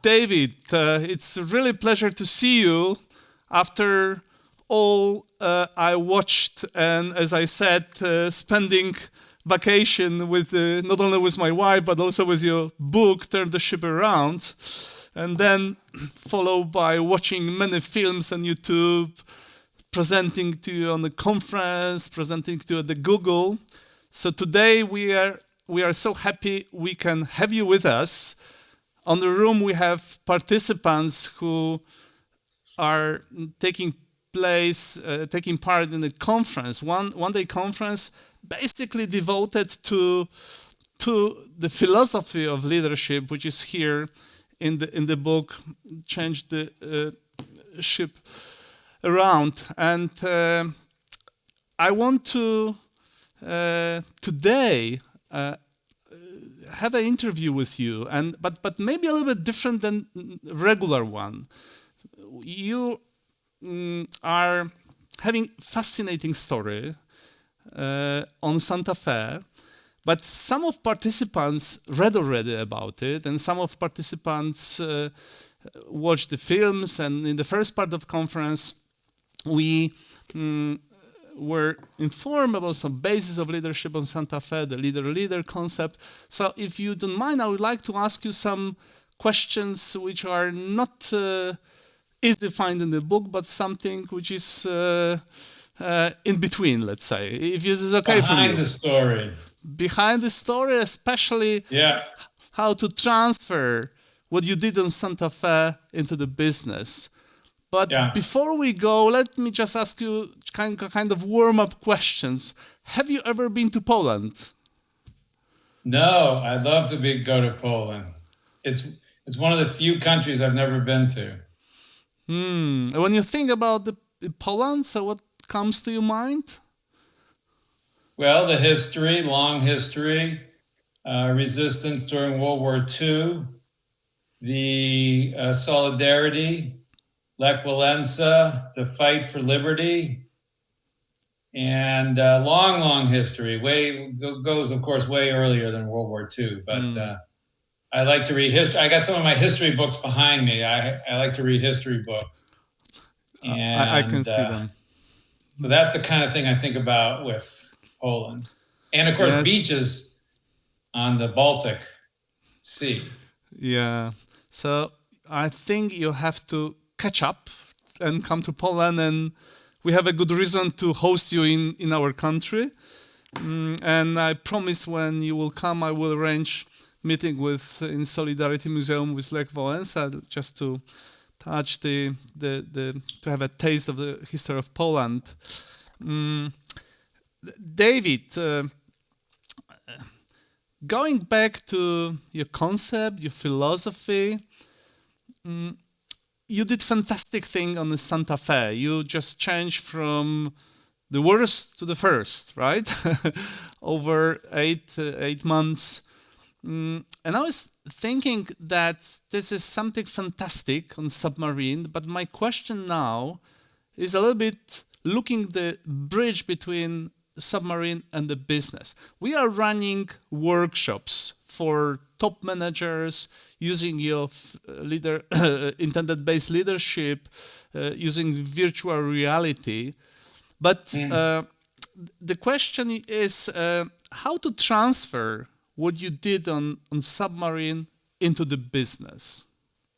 David, it's really a pleasure to see you after all I watched and, as I said, spending vacation with not only with my wife but also with your book, Turn the Ship Around, and then followed by watching many films on YouTube, presenting to you on the conference, presenting to you at the Google. So today we are so happy we can have you with us. On the room we have participants who are taking part in a conference, one day conference, basically devoted to the philosophy of leadership, which is here in the book, Change the Ship Around. And I want to today have an interview with you, but maybe a little bit different than regular one. You are having fascinating story on Santa Fe, but some of participants read already about it, and some of participants watched the films. And in the first part of conference, we were informed about some basis of leadership on Santa Fe, the leader-leader concept. So if you don't mind, I would like to ask you some questions which are not easily found in the book, but something which is in between, let's say, if this is okay for you. Behind the story. Behind the story, especially how to transfer what you did on Santa Fe into the business. But before we go, let me just ask you kind of warm-up questions. Have you ever been to Poland? No, I'd love to go to Poland. It's one of the few countries I've never been to. When you think about Poland, so what comes to your mind? Well, the history, long history, resistance during World War II, the solidarity, Lech Walesa, the fight for liberty, and long history. Goes, of course, way earlier than World War II. But I like to read history. I got some of my history books behind me. I like to read history books. And, I can see them. So that's the kind of thing I think about with Poland. And, of course, beaches on the Baltic Sea. Yeah. So I think you have to catch up and come to Poland, and we have a good reason to host you in our country. And I promise when you will come, I will arrange meeting in Solidarity Museum with Lech Walesa, just to touch to have a taste of the history of Poland. David, going back to your concept, your philosophy, you did fantastic thing on the Santa Fe. You just changed from the worst to the first, right? Over eight months. And I was thinking that this is something fantastic on submarine, but my question now is a little bit looking the bridge between submarine and the business. We are running workshops for top managers using your intended-based leadership, using virtual reality. But the question is how to transfer what you did on submarine into the business.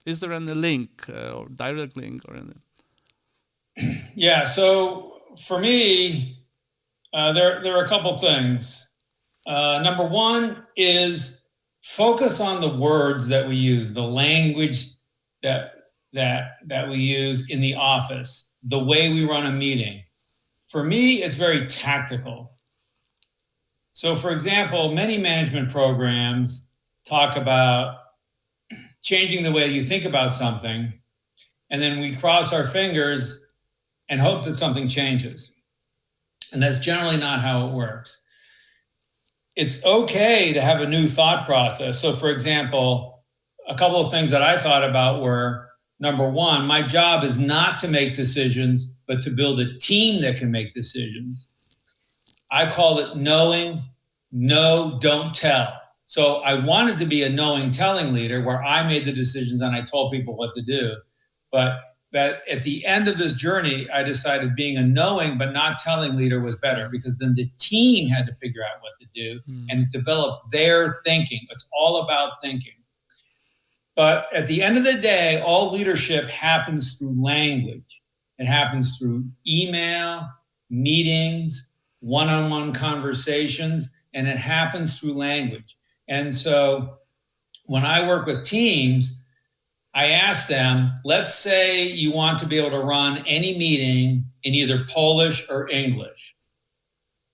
Is there any link or direct link or anything? Yeah, so for me, there are a couple things. Number one is focus on the words that we use, the language that we use in the office, the way we run a meeting. For me, it's very tactical. So, for example, many management programs talk about changing the way you think about something, and then we cross our fingers and hope that something changes. And that's generally not how it works. It's okay to have a new thought process. So, for example, a couple of things that I thought about were, number one, my job is not to make decisions, but to build a team that can make decisions. I call it knowing, know, don't tell. So I wanted to be a knowing, telling leader where I made the decisions and I told people what to do. But at the end of this journey, I decided being a knowing but not telling leader was better, because then the team had to figure out what to do and develop their thinking. It's all about thinking. But at the end of the day, all leadership happens through language. It happens through email, meetings, one-on-one conversations, and it happens through language. And so when I work with teams, I ask them, let's say you want to be able to run any meeting in either Polish or English.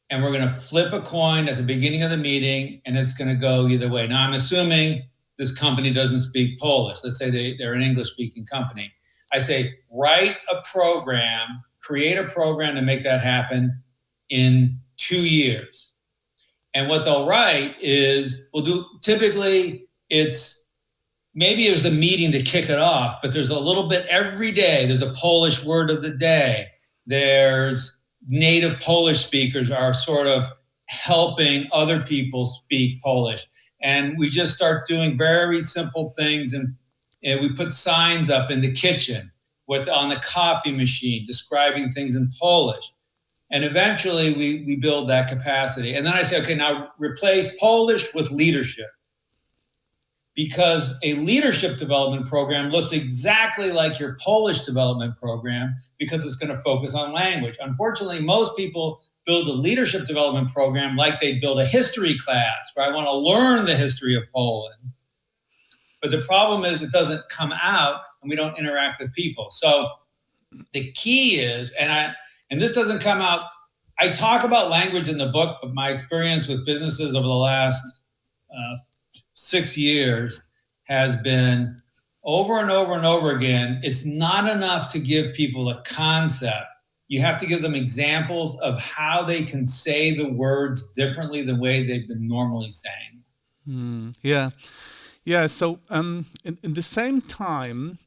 And we're going to flip a coin at the beginning of the meeting, and it's going to go either way. Now, I'm assuming this company doesn't speak Polish. Let's say they're an English-speaking company. I say, write a program, create a program to make that happen in 2 years. And what they'll write is, typically it's, maybe there's a meeting to kick it off, but there's a little bit every day. There's a Polish word of the day. There's native Polish speakers are sort of helping other people speak Polish. And we just start doing very simple things. And we put signs up in the kitchen on the coffee machine describing things in Polish. And eventually we build that capacity. And then I say, okay, now replace Polish with leadership. Because a leadership development program looks exactly like your Polish development program, because it's going to focus on language. Unfortunately, most people build a leadership development program like they build a history class, where I want to learn the history of Poland. But the problem is it doesn't come out and we don't interact with people. So the key is, and this doesn't come out, I talk about language in the book, but my experience with businesses over the last 6 years has been over and over and over again. It's not enough to give people a concept. You have to give them examples of how they can say the words differently the way they've been normally saying. Yeah. So in the same time,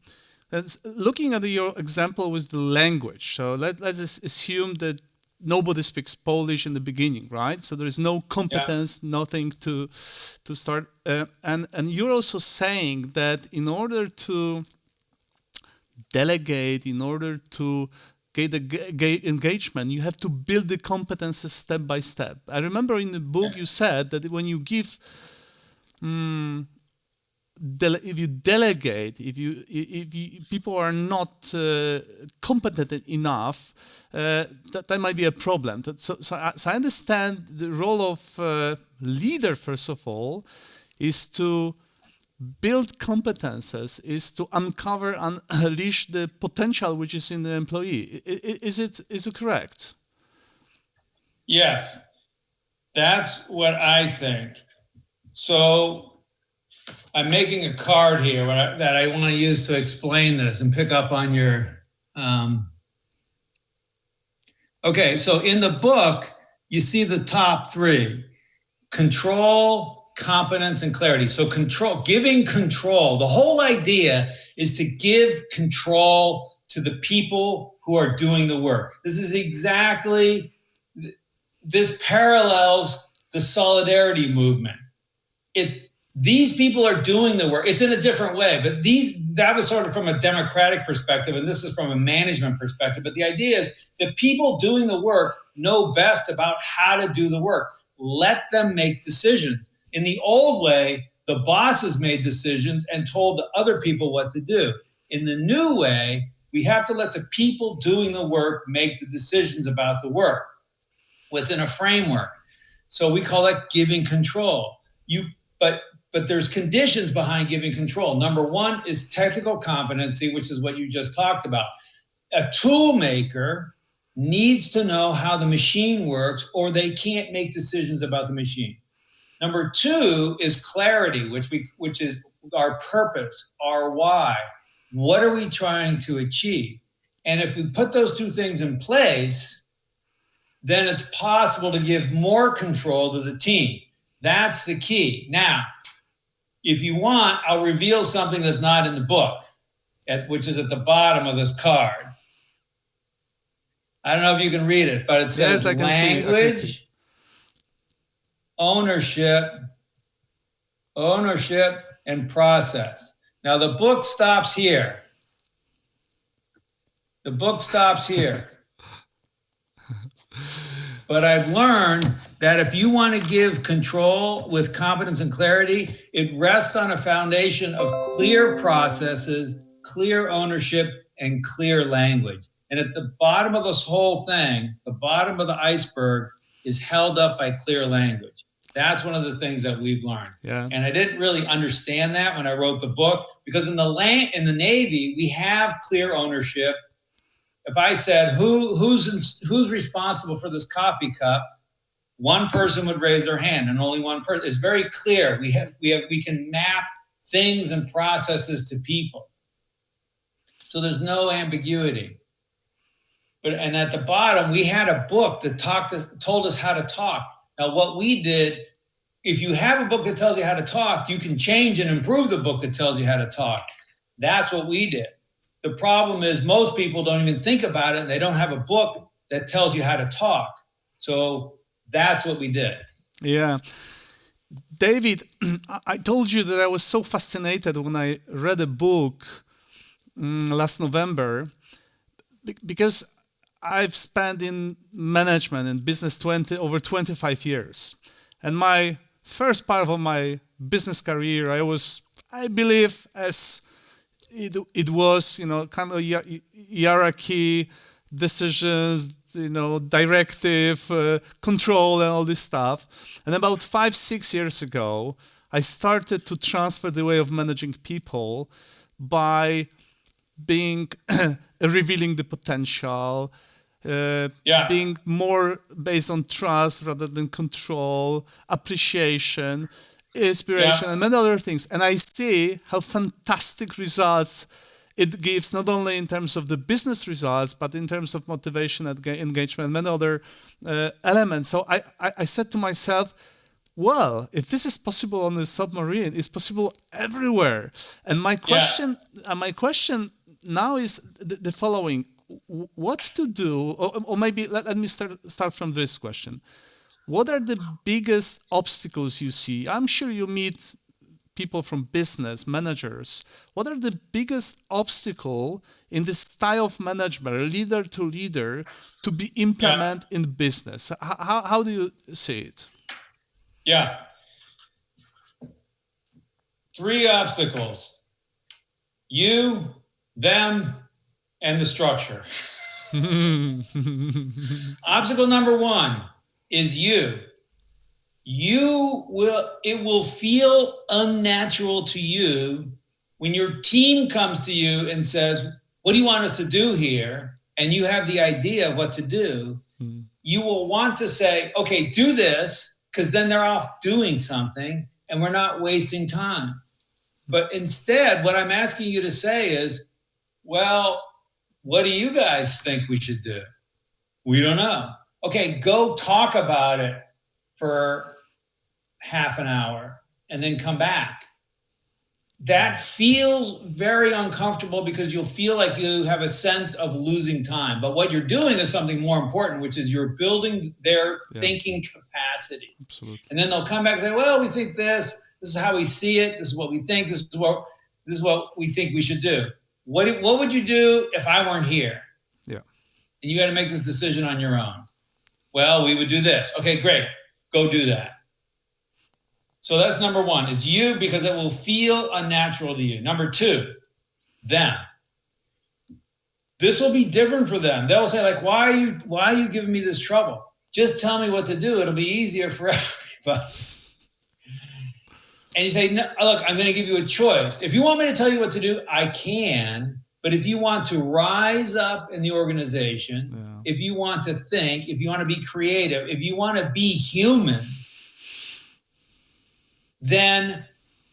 looking at your example with the language. So let's just assume that nobody speaks Polish in the beginning, right? So there is no competence, nothing to start. And you're also saying that in order to delegate, in order to get engagement, you have to build the competences step by step. I remember in the book you said that when you give, if you delegate, if people are not competent enough, that might be a problem. So I understand the role of leader, first of all, is to build competences, is to uncover and unleash the potential which is in the employee. Is it correct? Yes, that's what I think. So I'm making a card here that I want to use to explain this and pick up on your... Okay, so in the book, you see the top three: control, competence, and clarity. So giving control. The whole idea is to give control to the people who are doing the work. This parallels the solidarity movement. These people are doing the work. It's in a different way, but that was sort of from a democratic perspective, and this is from a management perspective. But the idea is the people doing the work know best about how to do the work. Let them make decisions. In the old way, the bosses made decisions and told the other people what to do. In the new way, we have to let the people doing the work make the decisions about the work within a framework. So we call that giving control. But there's conditions behind giving control. Number one is technical competency, which is what you just talked about. A tool maker needs to know how the machine works, or they can't make decisions about the machine. Number two is clarity, which is our purpose, our why. What are we trying to achieve? And if we put those two things in place, then it's possible to give more control to the team. That's the key. Now, if you want, I'll reveal something that's not in the book, which is at the bottom of this card. I don't know if you can read it, but it says language, ownership, ownership, and process. Now the book stops here. The book stops here. But I've learned that if you want to give control with competence and clarity, it rests on a foundation of clear processes, clear ownership, and clear language. And at the bottom of this whole thing, the bottom of the iceberg is held up by clear language. That's one of the things that we've learned. Yeah. And I didn't really understand that when I wrote the book, because in the Navy, we have clear ownership. If I said, who's responsible for this coffee cup, one person would raise their hand, and only one person. It's very clear. We can map things and processes to people. So there's no ambiguity. And at the bottom, we had a book that told us how to talk. Now, what we did, if you have a book that tells you how to talk, you can change and improve the book that tells you how to talk. That's what we did. The problem is most people don't even think about it, and they don't have a book that tells you how to talk. So that's what we did. Yeah. David, I told you that I was so fascinated when I read a book last November, because I've spent in management and business over 25 years. And my first part of my business career, I believe, as it was, kind of hierarchy, decisions, directive, control, and all this stuff. And about 5-6 years ago, I started to transfer the way of managing people by revealing the potential, being more based on trust rather than control, appreciation, inspiration, and many other things. And I see how fantastic results it gives, not only in terms of the business results, but in terms of motivation and engagement and many other elements. So I said to myself, well, if this is possible on the submarine, it's possible everywhere. And my question now is the following: what to do, or maybe let me start from this question. What are the biggest obstacles you see? I'm sure you meet people from business, managers. What are the biggest obstacle in this style of management, leader to leader, to be implemented in business? How do you see it? Yeah. 3 obstacles: you, them, and the structure. Obstacle number 1 is you. It will feel unnatural to you when your team comes to you and says, what do you want us to do here? And you have the idea of what to do. You will want to say, okay, do this, because then they're off doing something and we're not wasting time. But instead, what I'm asking you to say is, well, what do you guys think we should do? We don't know. Okay, go talk about it for half an hour and then come back. That feels very uncomfortable because you'll feel like you have a sense of losing time. But what you're doing is something more important, which is you're building their thinking capacity. Absolutely. And then they'll come back and say, well, we think this is how we see it, this is what we think, this is what we think we should do. What would you do if I weren't here? Yeah. And you got to make this decision on your own. Well, we would do this. Okay, great. Go do that. So that's number 1, is you, because it will feel unnatural to you. Number 2, them. This will be different for them. They'll say, like, why are you giving me this trouble? Just tell me what to do. It'll be easier for everybody. And you say, no, look, I'm going to give you a choice. If you want me to tell you what to do, I can. But if you want to rise up in the organization, if you want to think, if you want to be creative, if you want to be human, then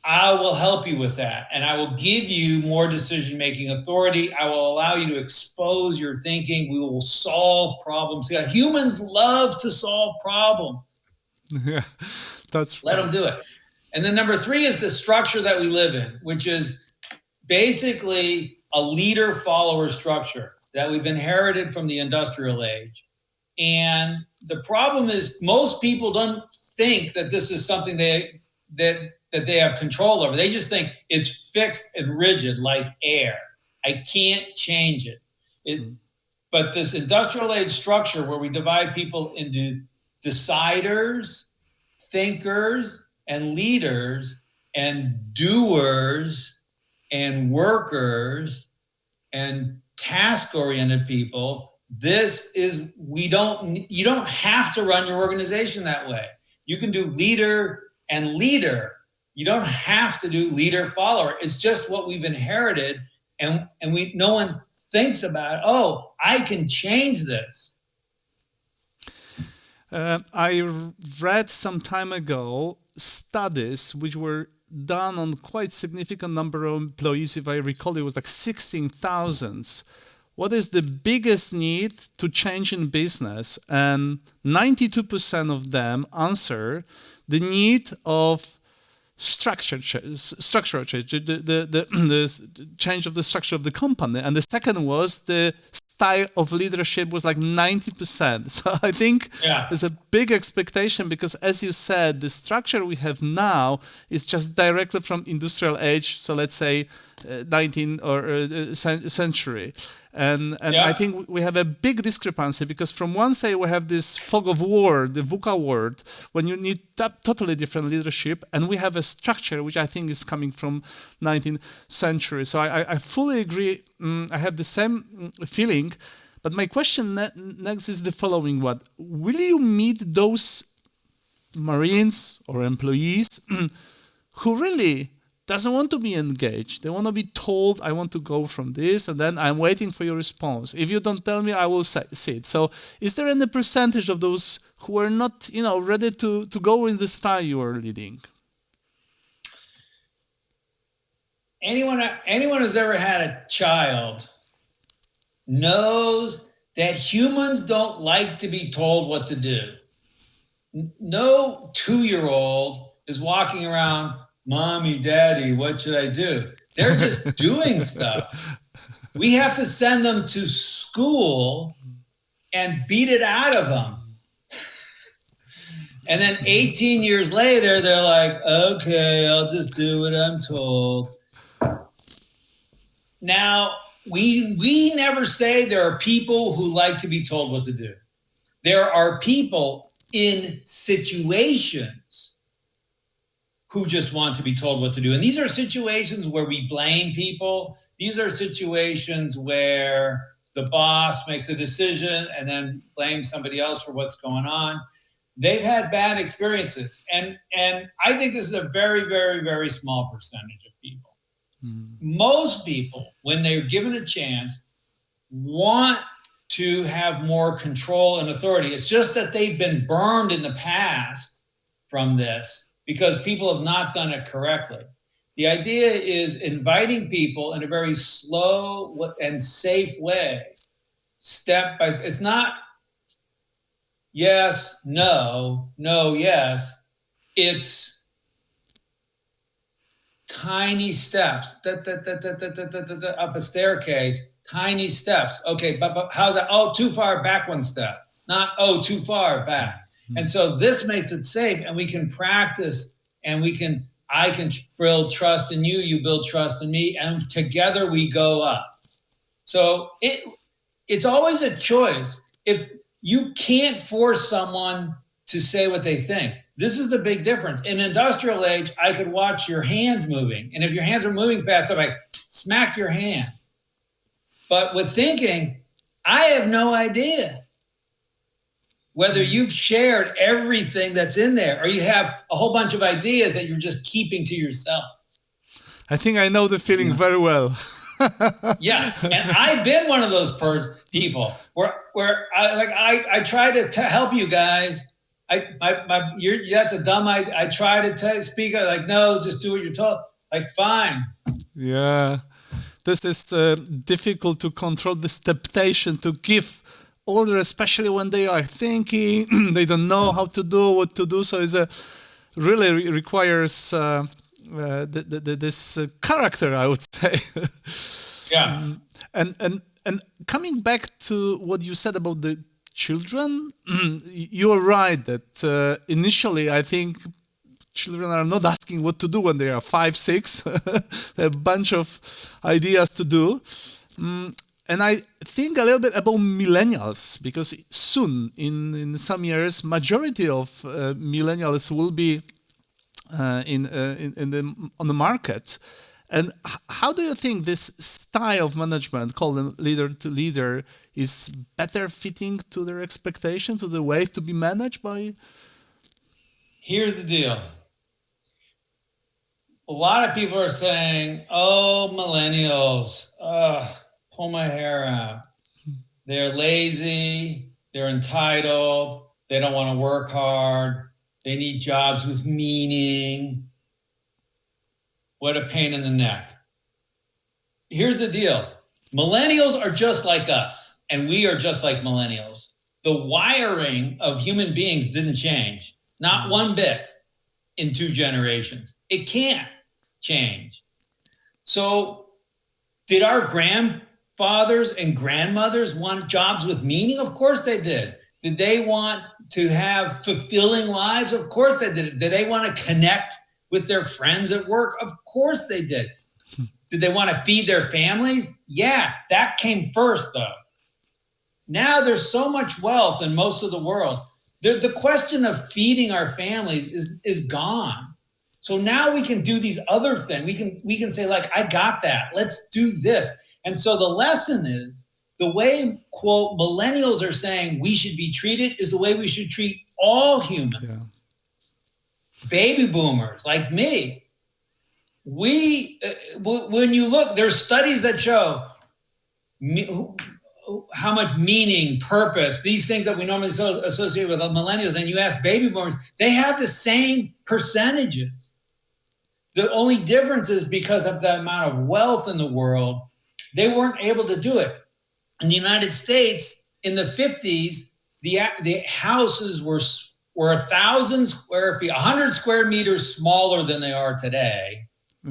I will help you with that. And I will give you more decision-making authority. I will allow you to expose your thinking. We will solve problems. Humans love to solve problems. Yeah, that's Let them do it. And then number 3 is the structure that we live in, which is basically a leader-follower structure that we've inherited from the industrial age. And the problem is most people don't think that this is something that that they have control over. They just think it's fixed and rigid like air. I can't change it. But this industrial age structure where we divide people into deciders, thinkers, and leaders, and doers, and workers, and task-oriented people, you don't have to run your organization that way. You can do leader and leader. You don't have to do leader follower. It's just what we've inherited, and no one thinks about, oh, I can change this. I read some time ago studies which were done on quite significant number of employees. If I recall, it was like 16,000. What is the biggest need to change in business? And 92% of them answer the need of structural change, the change of the structure of the company. And the second was the style of leadership was like 90%. So I think there's a big expectation because, as you said, the structure we have now is just directly from industrial age. So let's say 19th or century. And I think we have a big discrepancy because from one side we have this fog of war, the VUCA word, when you need totally different leadership, and we have a structure which I think is coming from 19th century. So I fully agree. I have the same feeling. But my question next is the following one. Will you meet those Marines or employees who really doesn't want to be engaged? They want to be told, I want to go from this, and then I'm waiting for your response. If you don't tell me, I will see it. So is there any percentage of those who are not, ready to go in the style you are leading? Anyone who's ever had a child knows that humans don't like to be told what to do. No 2-year-old is walking around, Mommy, Daddy, what should I do? They're just doing stuff. We have to send them to school and beat it out of them. And then 18 years later, they're like, okay, I'll just do what I'm told. Now, we never say there are people who like to be told what to do. There are people in situations who just want to be told what to do. And these are situations where we blame people. These are situations where the boss makes a decision and then blames somebody else for what's going on. They've had bad experiences. And I think this is a very, very, very small percentage of people. Most people, when they're given a chance, want to have more control and authority. It's just that they've been burned in the past from this because people have not done it correctly. The idea is inviting people in a very slow and safe way, step by step. It's not yes, no, no, yes. It's tiny steps, up a staircase, tiny steps. Okay, but how's that? Oh, too far back one step. Not, oh, too far back. And so this makes it safe, and we can practice, and I can build trust in you, you build trust in me, and together we go up. So it's always a choice. If you can't force someone to say what they think. This is the big difference. In industrial age, I could watch your hands moving. And if your hands are moving fast, I'm like, smack your hand. But with thinking, I have no idea whether you've shared everything that's in there or you have a whole bunch of ideas that you're just keeping to yourself. I think I know the feeling very well. Yeah, and I've been one of those people where I try to help you guys. That's a dumb idea. I try to speak. I'm like, no, just do what you're told. Like, fine. Yeah, this is difficult to control. This temptation to give order, especially when they are thinking, they don't know how to do what to do. So it really requires this character, I would say. Yeah. And coming back to what you said about the children, you're right that initially I think children are not asking what to do when they are 5, 6. They have a bunch of ideas to do. And I think a little bit about millennials, because soon, in some years, majority of millennials will be on the market. And how do you think this style of management, called leader to leader, is better fitting to their expectation, to the way to be managed by? Here's the deal. A lot of people are saying, oh, millennials, pull my hair out. They're lazy, they're entitled, they don't want to work hard, they need jobs with meaning. What a pain in the neck. Here's the deal. Millennials are just like us, and we are just like millennials. The wiring of human beings didn't change, not one bit in 2 generations. It can't change. So did our grandfathers and grandmothers want jobs with meaning? Of course they did. Did they want to have fulfilling lives? Of course they did. Did they want to connect with their friends at work? Of course they did. Did they want to feed their families? Yeah, that came first though. Now there's so much wealth in most of the world. The question of feeding our families is gone. So now we can do these other things. We can say, like, I got that. Let's do this. And so the lesson is the way, quote, millennials are saying we should be treated is the way we should treat all humans. Yeah. Baby boomers like me, when you look, there's studies that show how much meaning, purpose, these things that we normally associate with millennials, and you ask baby boomers, they have the same percentages. The only difference is because of the amount of wealth in the world, they weren't able to do it. In the United States, in the 50s, the houses were 1,000 square feet, 100 square meters smaller than they are today,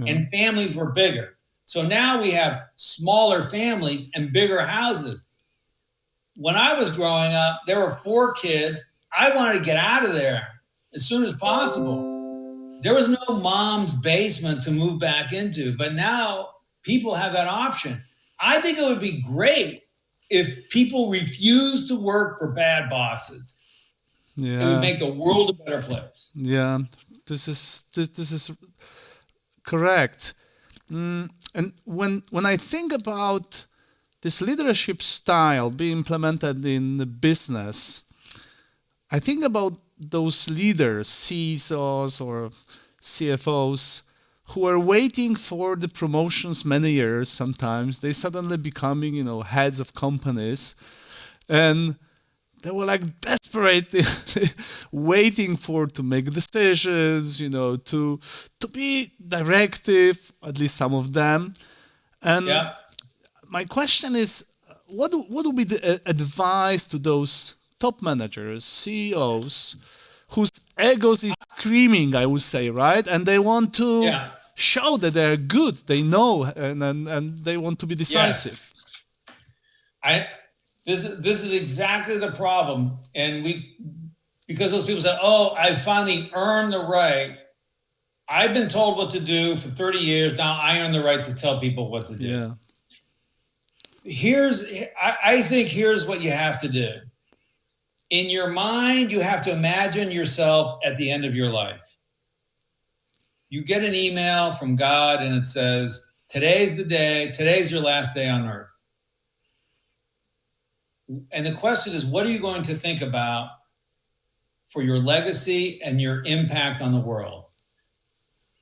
and families were bigger. So now we have smaller families and bigger houses. When I was growing up, there were 4 kids. I wanted to get out of there as soon as possible. There was no mom's basement to move back into, but now people have that option. I think it would be great if people refused to work for bad bosses. Yeah. It would make the world a better place. Yeah, this is correct. And when I think about this leadership style being implemented in the business, I think about those leaders, CEOs or CFOs, who are waiting for the promotions many years. Sometimes they suddenly becoming, heads of companies, and they were like desperately waiting to make decisions, to be directive, at least some of them. And my question is, what would be the advice to those top managers, CEOs, whose egos is screaming, I would say, right? And they want to show that they're good, they know, and they want to be decisive. Yes. This is exactly the problem. And because those people say, oh, I finally earned the right. I've been told what to do for 30 years. Now I earn the right to tell people what to do. Yeah. I think here's what you have to do. In your mind, you have to imagine yourself at the end of your life. You get an email from God and it says, today's the day, today's your last day on earth. And the question is, what are you going to think about for your legacy and your impact on the world?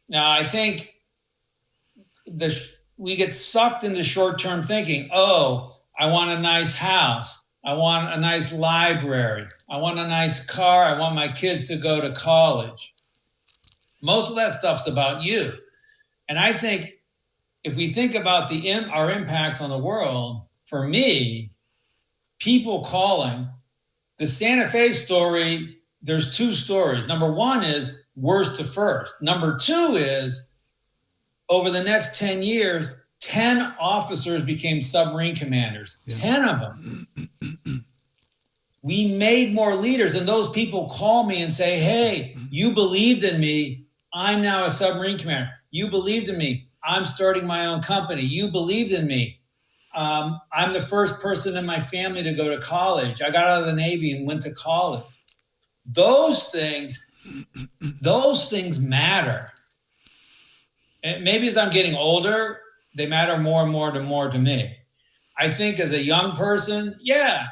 Now, I think we get sucked into short-term thinking. Oh, I want a nice house. I want a nice library. I want a nice car. I want my kids to go to college. Most of that stuff's about you. And I think if we think about our impacts on the world, for me, people calling, the Santa Fe story, there's 2 stories. Number 1 is worst to first. Number 2 is over the next 10 years, 10 officers became submarine commanders, 10 of them. We made more leaders, and those people call me and say, hey, you believed in me. I'm now a submarine commander. You believed in me. I'm starting my own company. You believed in me. I'm the first person in my family to go to college. I got out of the Navy and went to college. Those things matter. And maybe as I'm getting older, they matter more and more to me. I think as a young person, yeah,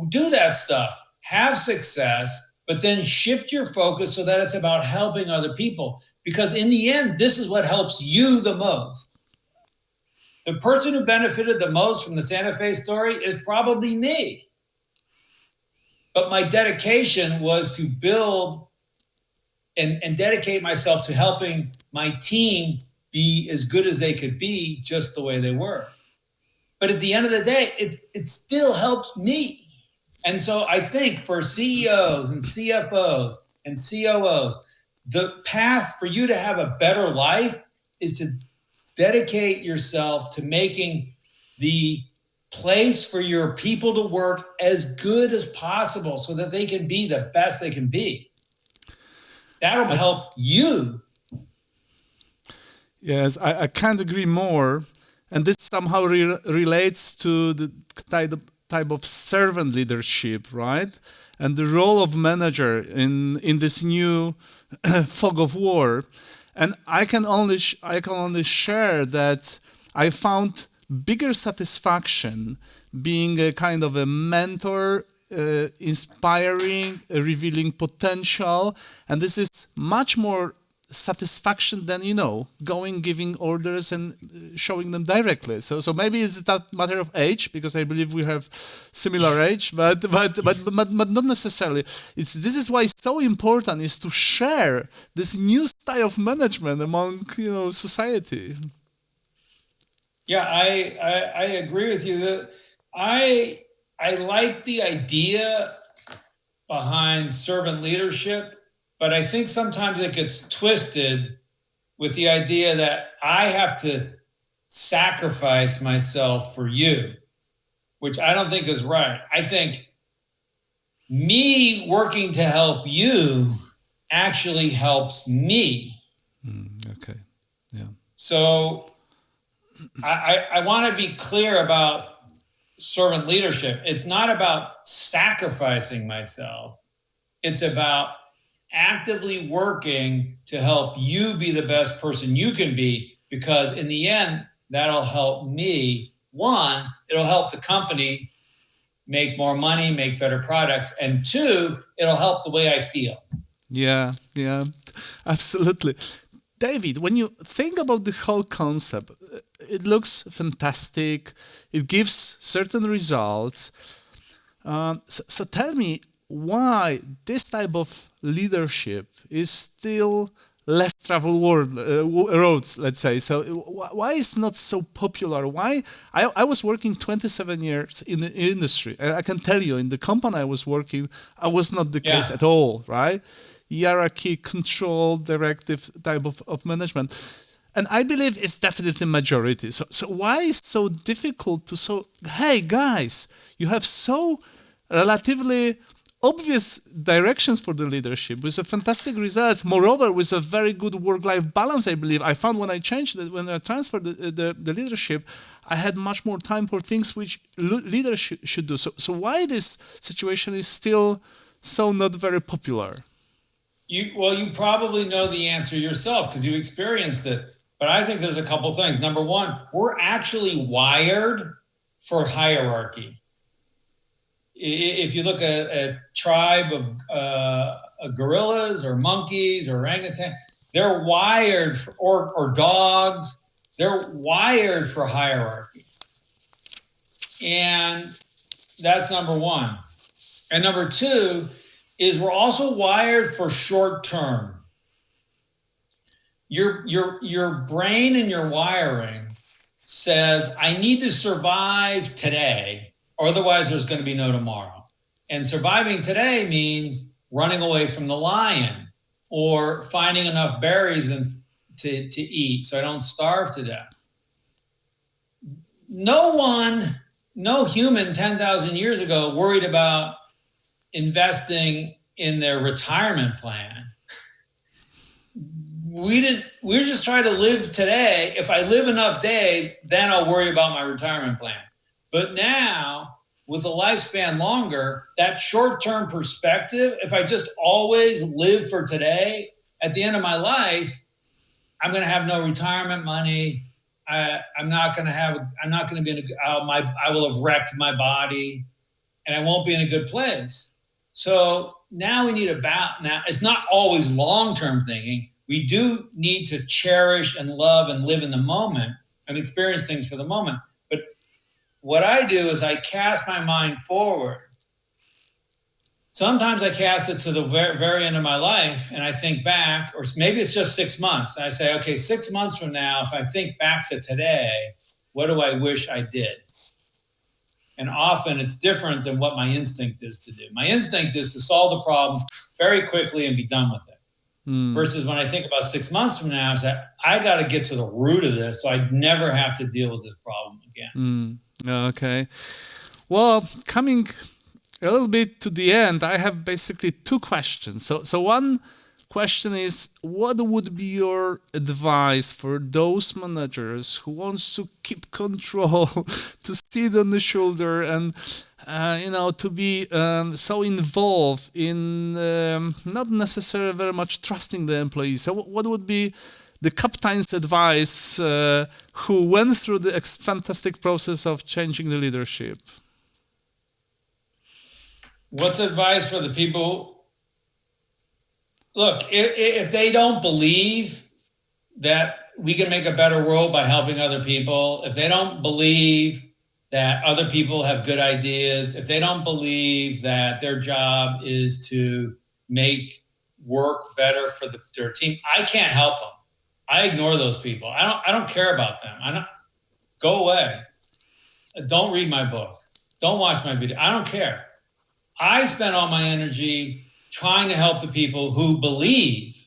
do that stuff, have success, but then shift your focus so that it's about helping other people. Because in the end, this is what helps you the most. The person who benefited the most from the Santa Fe story is probably me. But my dedication was to build and dedicate myself to helping my team be as good as they could be just the way they were. But at the end of the day, it still helps me. And so I think for CEOs and CFOs and COOs, the path for you to have a better life is to dedicate yourself to making the place for your people to work as good as possible so that they can be the best they can be. That'll help you. Yes, I can't agree more. And this somehow relates to the type of servant leadership, right? And the role of manager in this new fog of war. And I can only share that I found bigger satisfaction being a kind of a mentor, inspiring, revealing potential, and this is much more satisfaction than going, giving orders and showing them directly. So maybe it's that matter of age, because I believe we have similar age, but not necessarily. This is why it's so important is to share this new style of management among society. Yeah, I agree with you that I like the idea behind servant leadership. But I think sometimes it gets twisted with the idea that I have to sacrifice myself for you, which I don't think is right. I think me working to help you actually helps me. Okay. Yeah. So I want to be clear about servant leadership. It's not about sacrificing myself. It's about actively working to help you be the best person you can be, because in the end, that'll help me. One, it'll help the company make more money, make better products. And two, it'll help the way I feel. Yeah, absolutely. David, when you think about the whole concept, it looks fantastic. It gives certain results. So tell me, why this type of leadership is still less traveled roads, let's say. So why is not so popular? Why? I was working 27 years in the industry. I can tell you, in the company I was working, I was not the case at all, right? Hierarchy, control, directive type of management. And I believe it's definitely majority. So why is it so difficult to hey guys, you have so relatively obvious directions for the leadership with a fantastic results. Moreover, with a very good work-life balance, I believe. I found when I transferred the leadership, I had much more time for things which leaders should do. So why this situation is still so not very popular? You probably know the answer yourself because you experienced it. But I think there's a couple things. Number one, we're actually wired for hierarchy. If you look at a tribe of gorillas or monkeys or orangutan, they're wired or dogs. They're wired for hierarchy. And that's number one. And number two is we're also wired for short term. Your brain and your wiring says, I need to survive today, or otherwise there's going to be no tomorrow. And surviving today means running away from the lion or finding enough berries to eat so I don't starve to death. No human 10,000 years ago worried about investing in their retirement plan. we're just trying to live today. If I live enough days, then I'll worry about my retirement plan. But now, with a lifespan longer, that short-term perspective, if I just always live for today, at the end of my life, I'm going to have no retirement money. I'm not going to be in I will have wrecked my body, and I won't be in a good place. So now we need now it's not always long-term thinking. We do need to cherish and love and live in the moment and experience things for the moment. But what I do is I cast my mind forward. Sometimes I cast it to the very end of my life and I think back, or maybe it's just 6 months. And I say, okay, 6 months from now, if I think back to today, what do I wish I did? And often it's different than what my instinct is to do. My instinct is to solve the problem very quickly and be done with it. Versus when I think about 6 months from now, I got to get to the root of this so I never have to deal with this problem again. Okay. Well, coming a little bit to the end, I have basically two questions. So one question is, what would be your advice for those managers who wants to keep control, to sit on the shoulder, and to be so involved in not necessarily very much trusting the employees? So what would be the captain's advice who went through the fantastic process of changing the leadership? What's advice for the people? Look, if they don't believe that we can make a better world by helping other people, if they don't believe that other people have good ideas, if they don't believe that their job is to make work better for their team, I can't help them. I ignore those people. I don't care about them. Go away. Don't read my book. Don't watch my video. I don't care. I spend all my energy trying to help the people who believe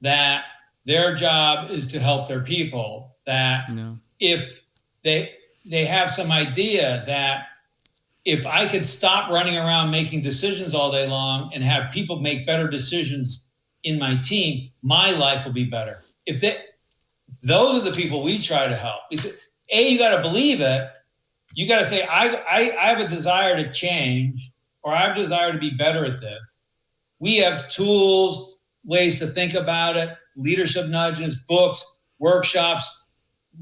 that their job is to help their people, that if they have some idea that if I could stop running around making decisions all day long and have people make better decisions in my team, my life will be better. Those are the people we try to help. You got to believe it. You got to say, I have a desire to change, or I have a desire to be better at this. We have tools, ways to think about it, leadership nudges, books, workshops,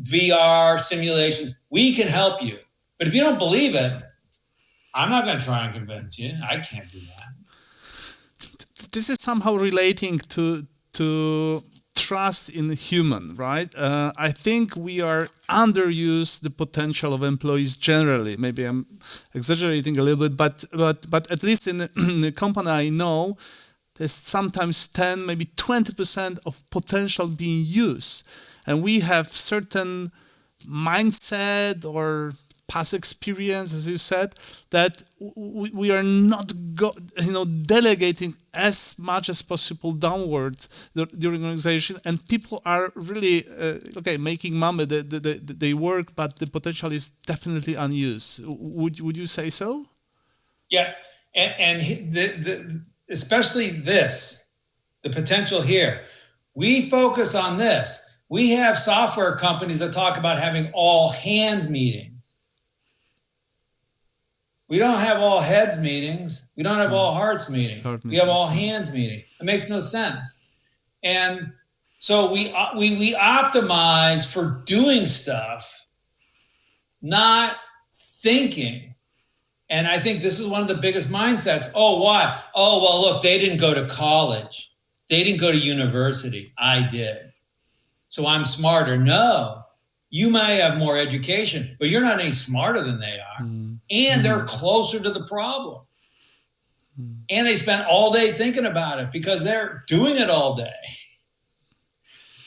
VR, simulations. We can help you. But if you don't believe it, I'm not going to try and convince you. I can't do that. This is somehow relating to trust in human, right? I think we are underuse the potential of employees generally. Maybe I'm exaggerating a little bit, but at least in the company I know, there's sometimes 10, maybe 20% of potential being used. And we have certain mindset or past experience, as you said, that we are not delegating as much as possible downward during organization, and people are really making money. They work, but the potential is definitely unused. Would you say so? Yeah, and especially the potential here. We focus on this. We have software companies that talk about having all hands meetings. We don't have all heads meetings. We don't have all hearts meetings. We have all hands meetings. It makes no sense. And so we optimize for doing stuff, not thinking. And I think this is one of the biggest mindsets. Oh, why? Oh, well, look, they didn't go to college. They didn't go to university. I did. So I'm smarter. No, you might have more education, but you're not any smarter than they are. And they're closer to the problem. And they spend all day thinking about it because they're doing it all day.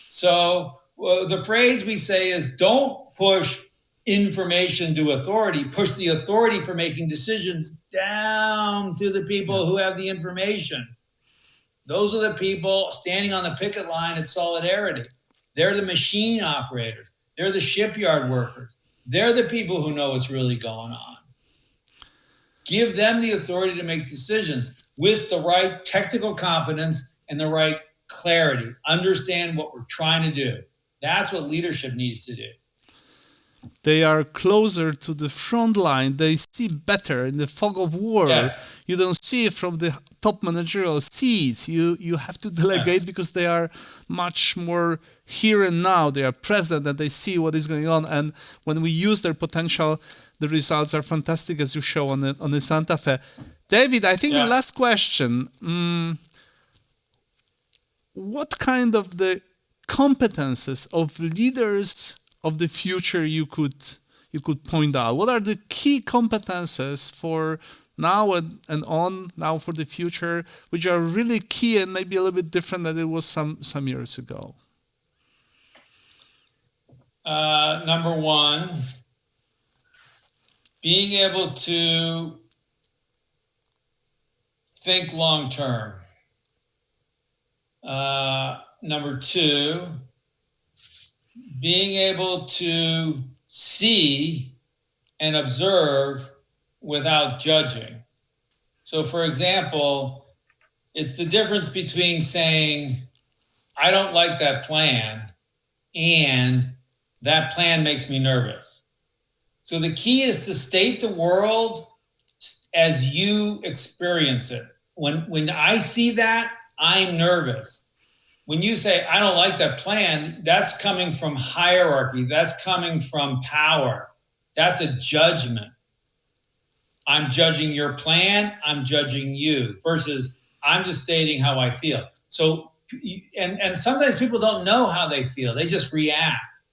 So the phrase we say is, don't push information to authority, push the authority for making decisions down to the people who have the information. Those are the people standing on the picket line at Solidarity. They're the machine operators. They're the shipyard workers. They're the people who know what's really going on. Give them the authority to make decisions with the right technical competence and the right clarity, understand what we're trying to do. That's what leadership needs to do. They are closer to the front line. They see better in the fog of war. Yes. You don't see it from the top managerial seats. You have to delegate because they are much more here and now. They are present and they see what is going on. And when we use their potential, the results are fantastic, as you show on the Santa Fe. David, I think the last question. What kind of the competences of leaders of the future you could point out? What are the key competences for now and on, now for the future, which are really key and maybe a little bit different than it was some years ago? Number one, being able to think long term. Number two, being able to see and observe without judging. So, for example, it's the difference between saying, I don't like that plan, and that plan makes me nervous. So the key is to state the world as you experience it. When I see that, I'm nervous. When you say, I don't like that plan, that's coming from hierarchy. That's coming from power. That's a judgment. I'm judging your plan. I'm judging you versus I'm just stating how I feel. So, and sometimes people don't know how they feel. They just react.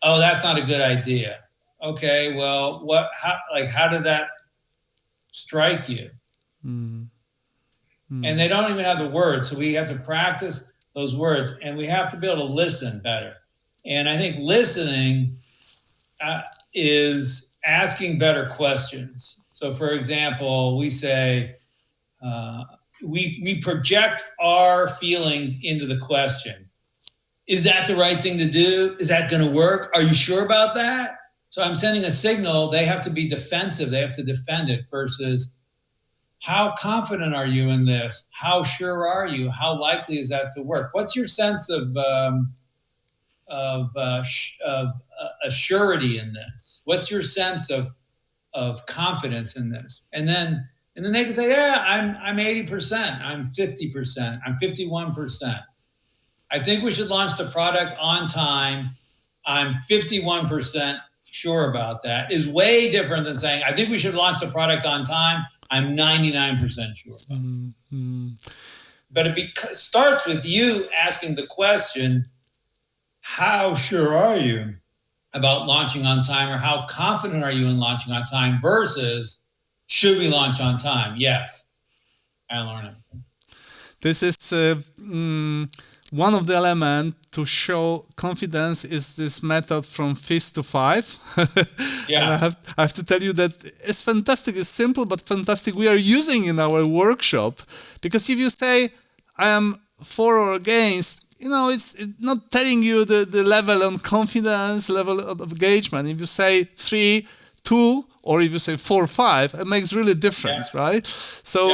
Oh, that's not a good idea. Okay, well, how did that strike you? And they don't even have the words. So we have to practice those words, and we have to be able to listen better. And I think listening is asking better questions. So, for example, we say, we project our feelings into the question. Is that the right thing to do? Is that going to work? Are you sure about that? So I'm sending a signal. They have to be defensive. They have to defend it versus, how confident are you in this? How sure are you? How likely is that to work? What's your sense of assurity in this? What's your sense of confidence in this? And then they can say, yeah, I'm 80%, I'm 50%, I'm 51%. I think we should launch the product on time. I'm 51% sure about that. Is way different than saying, I think we should launch the product on time. I'm 99% sure about it. But it starts with you asking the question, how sure are you about launching on time, or how confident are you in launching on time versus, should we launch on time? Yes. I learned everything. This is one of the elements to show confidence is this method from fist to five. Yeah. And I have to tell you that it's fantastic. It's simple, but fantastic. We are using in our workshop, because if you say, I am for or against, it's not telling you the level of confidence, level of engagement. If you say 3, 2, or if you say 4, 5, it makes really difference, right? So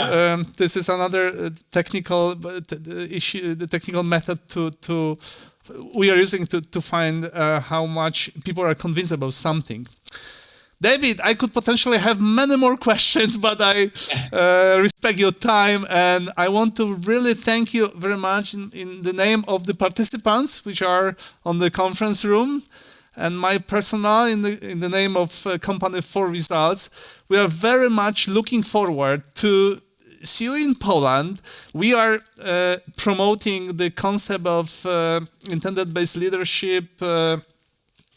this is another technical issue, the technical method we are using to find how much people are convinced about something. David, I could potentially have many more questions, but I respect your time, and I want to really thank you very much in the name of the participants which are on the conference room, and my personnel in the name of company 4Results. We are very much looking forward to see you in Poland. We are promoting the concept of intended-based leadership,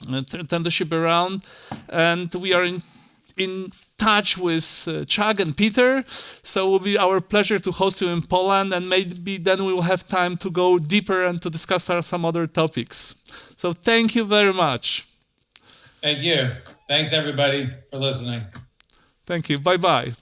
internship around, and we are in touch with Chuck and Peter, so it will be our pleasure to host you in Poland, and maybe then we will have time to go deeper and to discuss some other topics. So thank you very much. Thank you. Thanks everybody for listening. Thank you. Bye-bye.